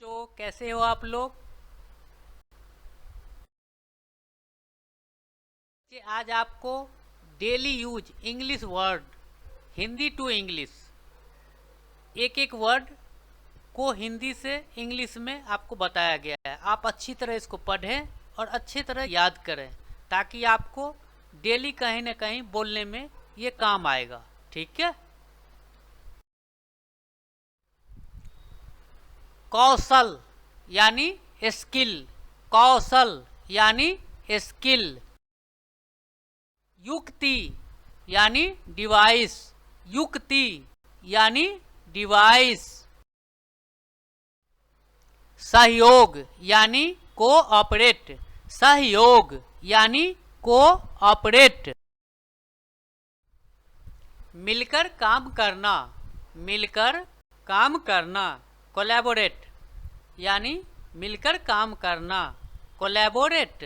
तो कैसे हो आप लोग। आज आपको daily use English word, Hindi to English, एक एक वर्ड को हिंदी से इंग्लिश में आपको बताया गया है। आप अच्छी तरह इसको पढ़ें और अच्छी तरह याद करें ताकि आपको डेली कहीं ना कहीं बोलने में ये काम आएगा। ठीक है। कौशल यानी स्किल, कौशल यानी स्किल। युक्ति यानी डिवाइस, युक्ति यानी डिवाइस। सहयोग यानी कोऑपरेट, सहयोग यानी कोऑपरेट। मिलकर काम करना, मिलकर काम करना, कोलैबोरेट यानी मिलकर काम करना, कोलैबोरेट।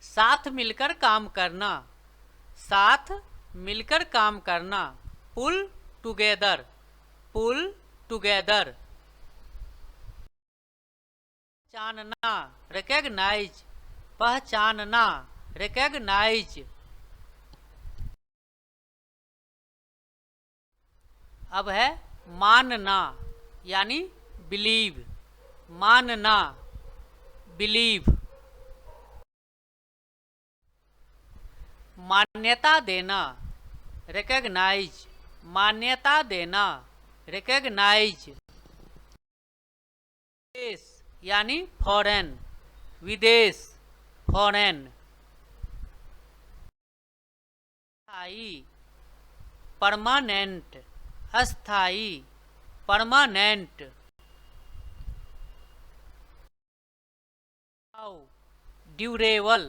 साथ मिलकर काम करना, साथ मिलकर काम करना, पुल टुगेदर, पुल टुगेदर। पहचानना, रिकॉग्नाइज, पहचानना, रिकॉग्नाइज। अब है मानना यानी बिलीव, मानना, बिलीव। मान्यता देना, रिकॉग्नाइज, मान्यता देना, रिकॉग्नाइज। विदेश यानी फॉरेन, विदेश, फॉरेन। अस्थाई, परमानेंट, अस्थाई, परमानेंट। ड्यूरेबल,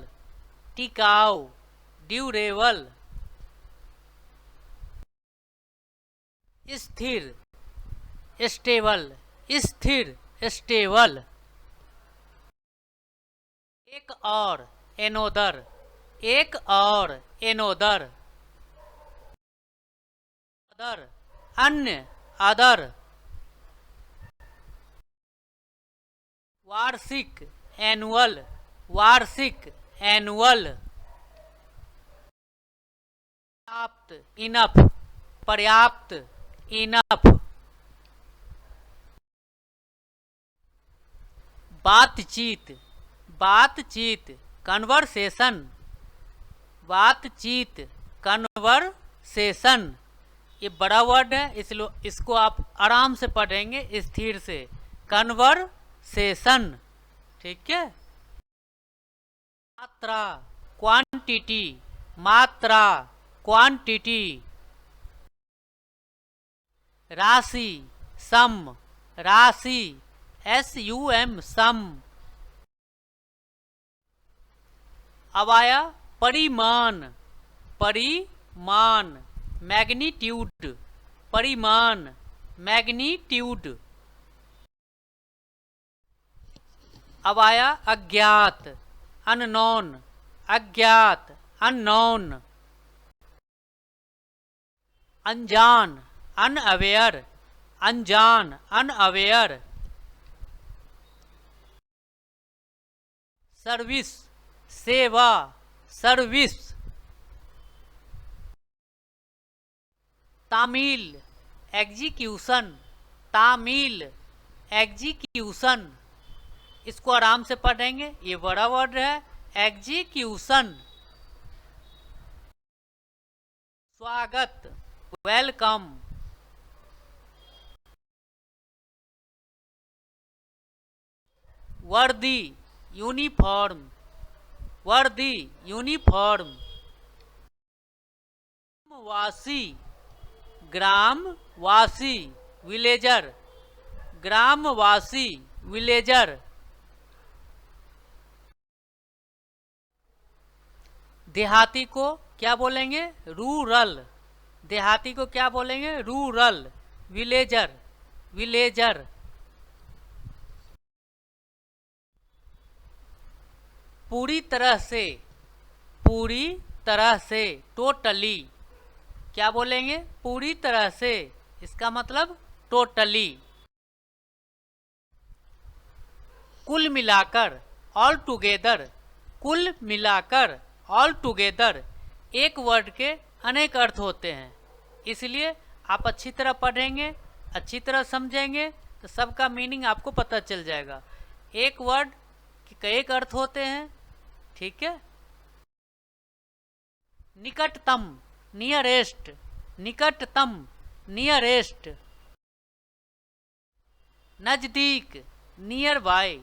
टिकाऊ, ड्यूरेबल। स्थिर, स्टेबल, स्थिर, स्टेबल। एक और, एनोदर, एक और, एनोदर। अदर, अन्य, अदर। वार्षिक, एनुअल, वार्षिक, एनुअल। पर्याप्त, इनफ, पर्याप्त, इनफ। बातचीत, बातचीत, कन्वर्सेशन, बातचीत, कन्वर्सेशन। ये बड़ा वर्ड है इसलिए इसको आप आराम से पढ़ेंगे, स्थिर से। कन्वर्सेशन, ठीक है। मात्रा, क्वांटिटी, मात्रा, क्वांटिटी। राशि, सम, राशि, SUM, सम। अब आया परिमाण, परिमाण, मैग्नीट्यूड, परिमाण, मैग्नीट्यूड। अब आया अज्ञात, अननोन, अज्ञात, अननोन। अनजान, अनअवेयर, अनजान, अनअवेयर। सर्विस, सेवा, सर्विस। तामील, एग्जीक्यूशन, तामील, एग्जीक्यूशन। इसको आराम से पढ़ेंगे, ये बड़ा वर्ड है, एग्जीक्यूशन। स्वागत, वेलकम। वर्दी, यूनिफॉर्म, वर्दी, यूनिफॉर्म। ग्रामवासी, ग्रामवासी, विलेजर, ग्रामवासी, विलेजर। देहाती को क्या बोलेंगे? रूरल, देहाती को क्या बोलेंगे? Rural, villager, villager. पूरी तरह से, पूरी तरह से, टोटली, क्या बोलेंगे? पूरी तरह से, इसका मतलब टोटली। कुल मिलाकर, ऑल टुगेदर, कुल मिलाकर, ऑल टुगेदर एक वर्ड के अनेक अर्थ होते हैं, इसलिए आप अच्छी तरह पढ़ेंगे, अच्छी तरह समझेंगे तो सबका मीनिंग आपको पता चल जाएगा। एक वर्ड के कई अर्थ होते हैं, ठीक है। निकटतम, नियरेस्ट, निकटतम, नियरेस्ट। नज़दीक, नियर बाय,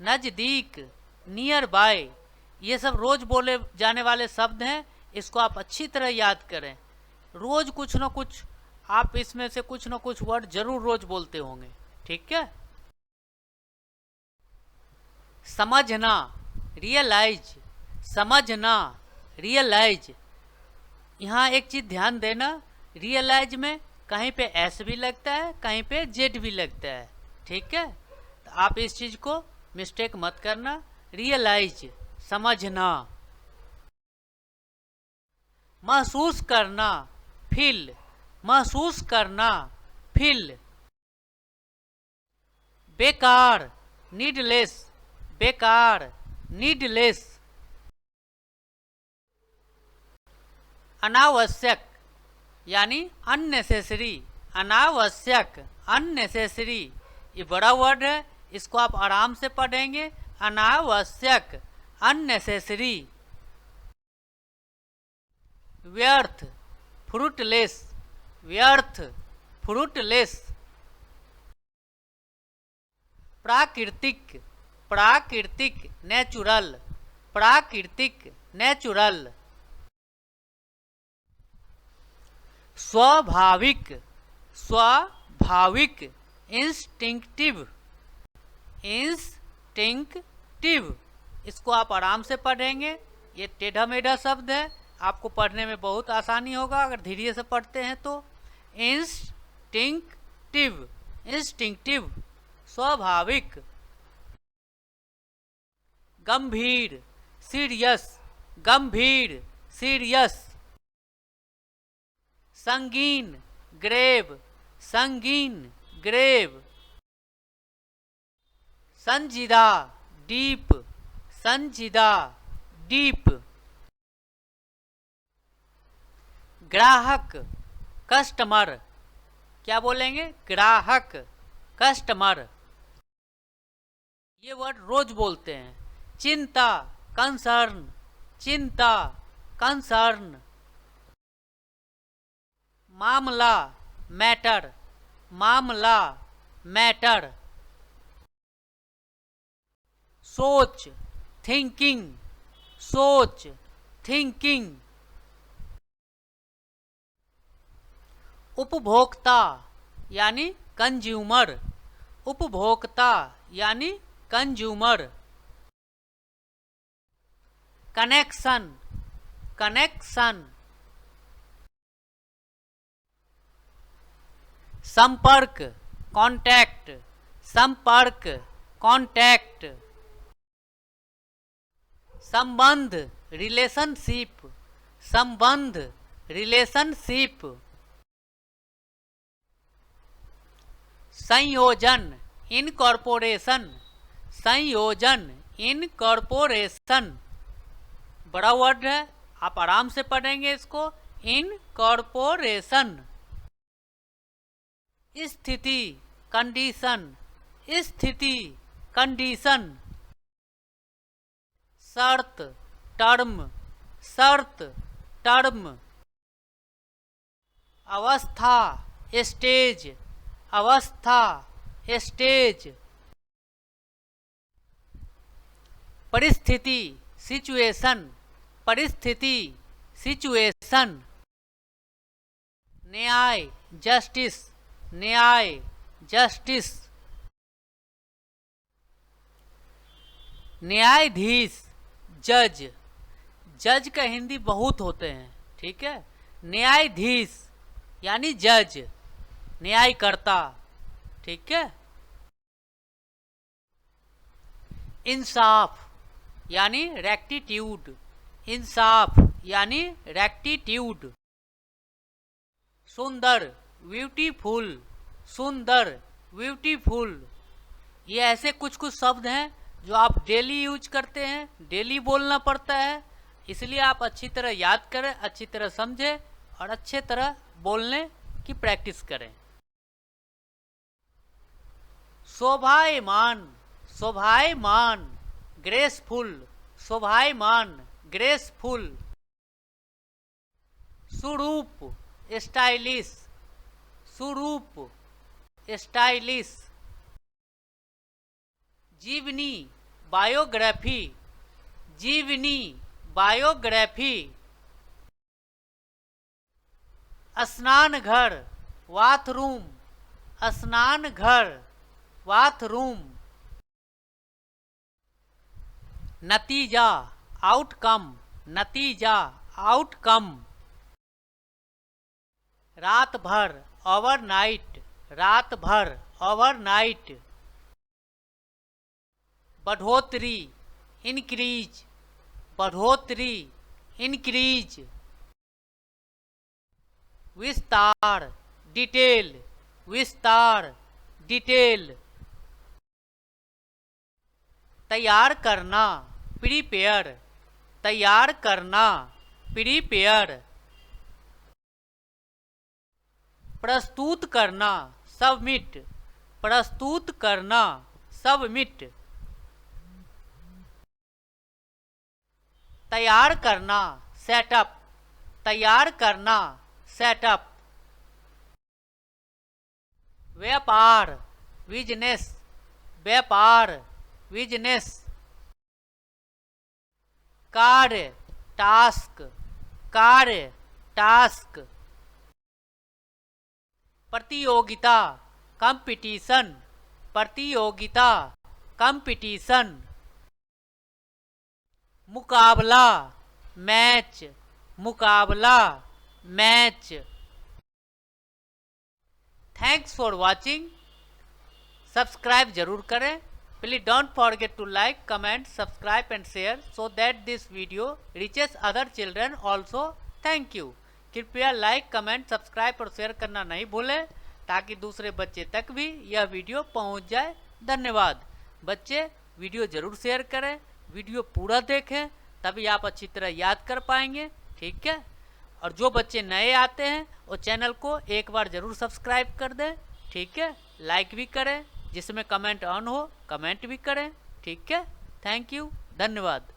नज़दीक, नियर बाय। ये सब रोज बोले जाने वाले शब्द हैं, इसको आप अच्छी तरह याद करें। रोज कुछ ना कुछ आप इसमें से कुछ ना कुछ वर्ड जरूर रोज बोलते होंगे, ठीक है। समझना, रियलाइज, समझना, रियलाइज। यहाँ एक चीज ध्यान देना, रियलाइज में कहीं पे एस भी लगता है, कहीं पे जेड भी लगता है, ठीक है। तो आप इस चीज को मिस्टेक मत करना। रियलाइज, समझना। महसूस करना, फील, महसूस करना, फील। बेकार, नीडलेस, बेकार, नीडलेस। अनावश्यक यानी अननेसेसरी, अनावश्यक, अननेसेसरी। ये बड़ा वर्ड है, इसको आप आराम से पढ़ेंगे। अनावश्यक, अननेसेसरी। व्यर्थ, फ्रूटलेस, व्यर्थ, फ्रूटलेस। प्राकृतिक, प्राकृतिक, नेचुरल, प्राकृतिक, नेचुरल। स्वाभाविक, स्वाभाविक, इंस्टिंक्टिव, इंस्टिंक्टिव। इसको आप आराम से पढ़ेंगे। ये टेढ़ा मेढ़ा शब्द है, आपको पढ़ने में बहुत आसानी होगा अगर धीरे से पढ़ते हैं तो। इंस्टिंक्टिव, इंस्टिंक्टिव, स्वाभाविक। गंभीर, सीरियस, गंभीर, सीरियस। संगीन, ग्रेव, संगीन, ग्रेव। संजीदा, डीप, संजीदा, डीप। ग्राहक, कस्टमर, क्या बोलेंगे? ग्राहक, कस्टमर। ये वर्ड रोज बोलते हैं। चिंता, कंसर्न, चिंता, कंसर्न। मामला, मैटर, मामला, मैटर। सोच, थिंकिंग, सोच, थिंकिंग। उपभोक्ता यानी कंज्यूमर, उपभोक्ता यानी कंज्यूमर। Connection, connection. संपर्क, कांटेक्ट, संपर्क, कांटेक्ट। संबंध, रिलेशनशिप, संबंध, रिलेशनशिप। संयोजन, इनकॉर्पोरेशन, संयोजन, इनकॉर्पोरेशन। बड़ा वर्ड है, आप आराम से पढ़ेंगे इसको। इनकॉर्पोरेशन। स्थिति, कंडीशन, स्थिति, कंडीशन। शर्त, टर्म, शर्त, टर्म। अवस्था, स्टेज, अवस्था, स्टेज। परिस्थिति, सिचुएशन, परिस्थिति, सिचुएशन। न्याय, जस्टिस, न्याय, जस्टिस। न्यायाधीश, जज, जज का हिंदी बहुत होते हैं, ठीक है। न्यायाधीश यानी जज, न्यायकर्ता, ठीक है। इंसाफ यानी रेक्टिट्यूड, इंसाफ यानी रेक्टिट्यूड। सुंदर, ब्यूटीफुल, सुंदर, ब्यूटीफुल। ये ऐसे कुछ कुछ शब्द हैं जो आप डेली यूज करते हैं, डेली बोलना पड़ता है, इसलिए आप अच्छी तरह याद करें, अच्छी तरह समझें और अच्छे तरह बोलने की प्रैक्टिस करें। शोभायमान, शोभायमान, ग्रेसफुल, शोभायमान, ग्रेसफुल। सुरूप, स्टाइलिश, सुरूप, स्टाइलिश। जीवनी, बायोग्राफी, जीवनी, बायोग्राफी। स्नान घर, बाथरूम, स्नान घर, बाथरूम। नतीजा, आउटकम, नतीजा, आउटकम। रात भर, ओवरनाइट, रात भर, ओवरनाइट। बढ़ोतरी, इंक्रीज, बढ़ोतरी, इंक्रीज। विस्तार, डिटेल, विस्तार, डिटेल। तैयार करना, प्रिपेयर, तैयार करना, प्रिपेयर। प्रस्तुत करना, सबमिट, प्रस्तुत करना, सबमिट। तैयार करना, सेटअप, तैयार करना, सेटअप। व्यापार, बिजनेस, व्यापार, बिजनेस। कार्य, टास्क, कार्य, टास्क। प्रतियोगिता, कंपटीशन, प्रतियोगिता, कंपटीशन। मुकाबला, मैच, मुकाबला, match. Thanks for watching. Subscribe जरूर करें। Please don't forget to like, comment, subscribe and share so that this video reaches other children also. Thank you. कृपया लाइक, कमेंट, सब्सक्राइब और share करना नहीं भूलें ताकि दूसरे बच्चे तक भी यह वीडियो पहुंच जाए। धन्यवाद। बच्चे वीडियो जरूर शेयर करें, वीडियो पूरा देखें, तभी आप अच्छी तरह याद कर पाएंगे। ठीक है। और जो बच्चे नए आते हैं वो चैनल को एक बार ज़रूर सब्सक्राइब कर दें। ठीक है। लाइक भी करें, जिसमें कमेंट ऑन हो कमेंट भी करें। ठीक है। Thank you. धन्यवाद।